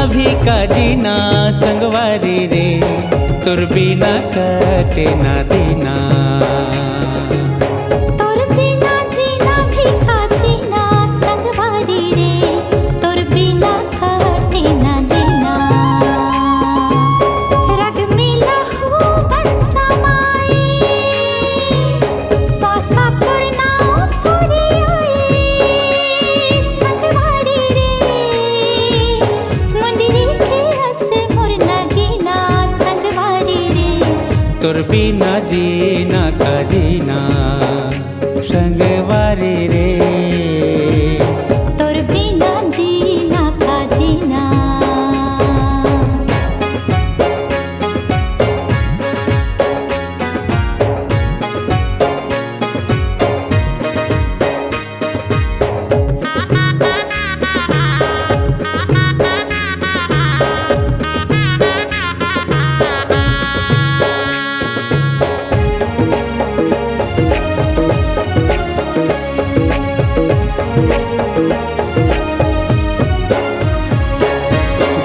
भी का जीना संगवारी रे, तोर बिना कटे ना दीना। तोर बिना जीना भी का जीना संगवारी रे, तोर बिना कटे ना दीना। रग मिला हो बंसा माई, सासा तोर नाव सोरी आई संगवारी रे। मंदिरी के हसे मोर नगीना संगवारी रे, तोर बिना जीना का जीना संगवारी रे, तोर बिना जीना का जीना।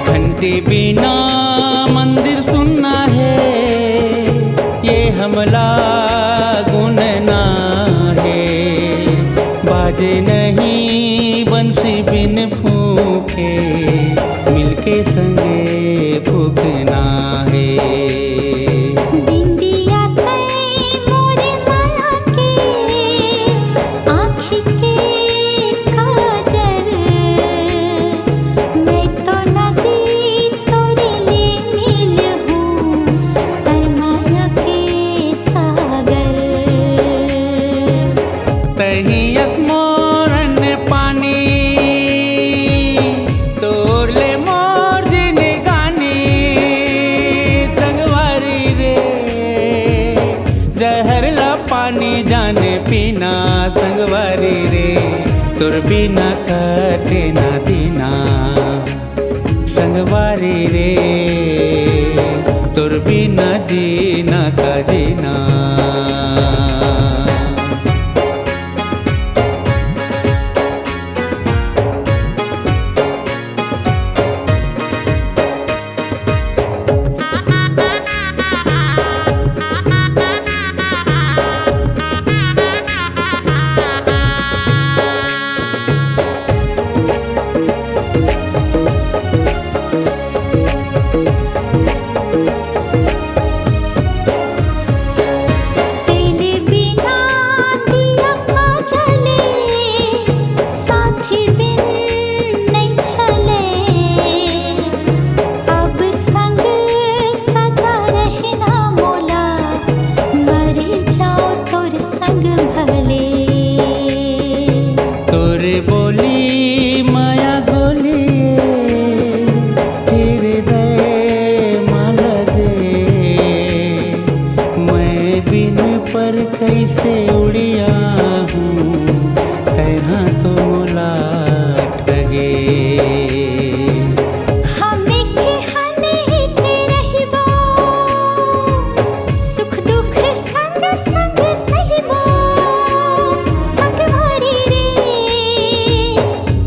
घंटी बिना मंदिर सुनना है, ये हमला गुनना है। बाजे नहीं बंसी बिन फूके, मिलके संगे फूकना है। बिंदिया तई मोरे माया के, आँखी के काजल। मैं तो नदी तोरे लिए मिल हूँ, तई माया के सागर। तही स्मरण पानी, तोर ले मोर जिने गानी संगवारी रे। जहर ला पानी जाने पीना संगवारी रे, तोर बिना कटे ना दीना संगवारी रे, तोर बिना जीना का जीना। तेरे बिना दिया का जले, साथी बिन नहीं चले। अब संग सदा रहना मोला, मर जाओ तोर संग भले। तोरे बोली माया गोली, हृदय माल दे। मैं बिन पर कैसे उड़िया हूँ, तैहा तो मोला ठगे। हमें के हने के रहिबो, सुख दुख संग संग सहिबो संगवारी रे।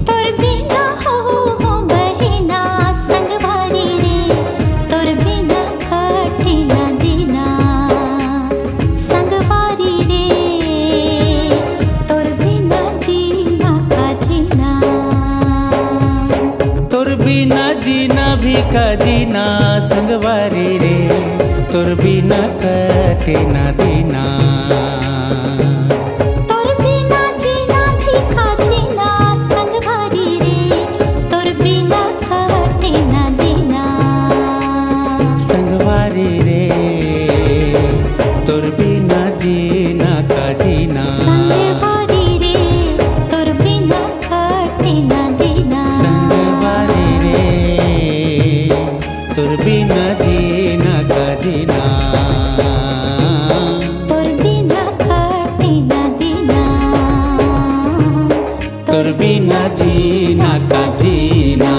तोर बिना हो बहिना संगवारी रे, तोर बिना कटे ना दीना संगवारी रे, तोर बिना जीना का जीना। तोर बिना जीना भी का जीना संगवारी रे, तोर बिना कटे ना दीना। तोर बिना जीना भी का जीना संगवारी रे, तोर बिना कटे ना दीना संगवारी रे, तोर बिना जीना का जीना। संगवारी रे, तोर बिना कटे ना दीना संगवारी रे, तोर बिना जीना का जीना। तोर बिना कटे ना दीना, तोर बिना जीना का जीना।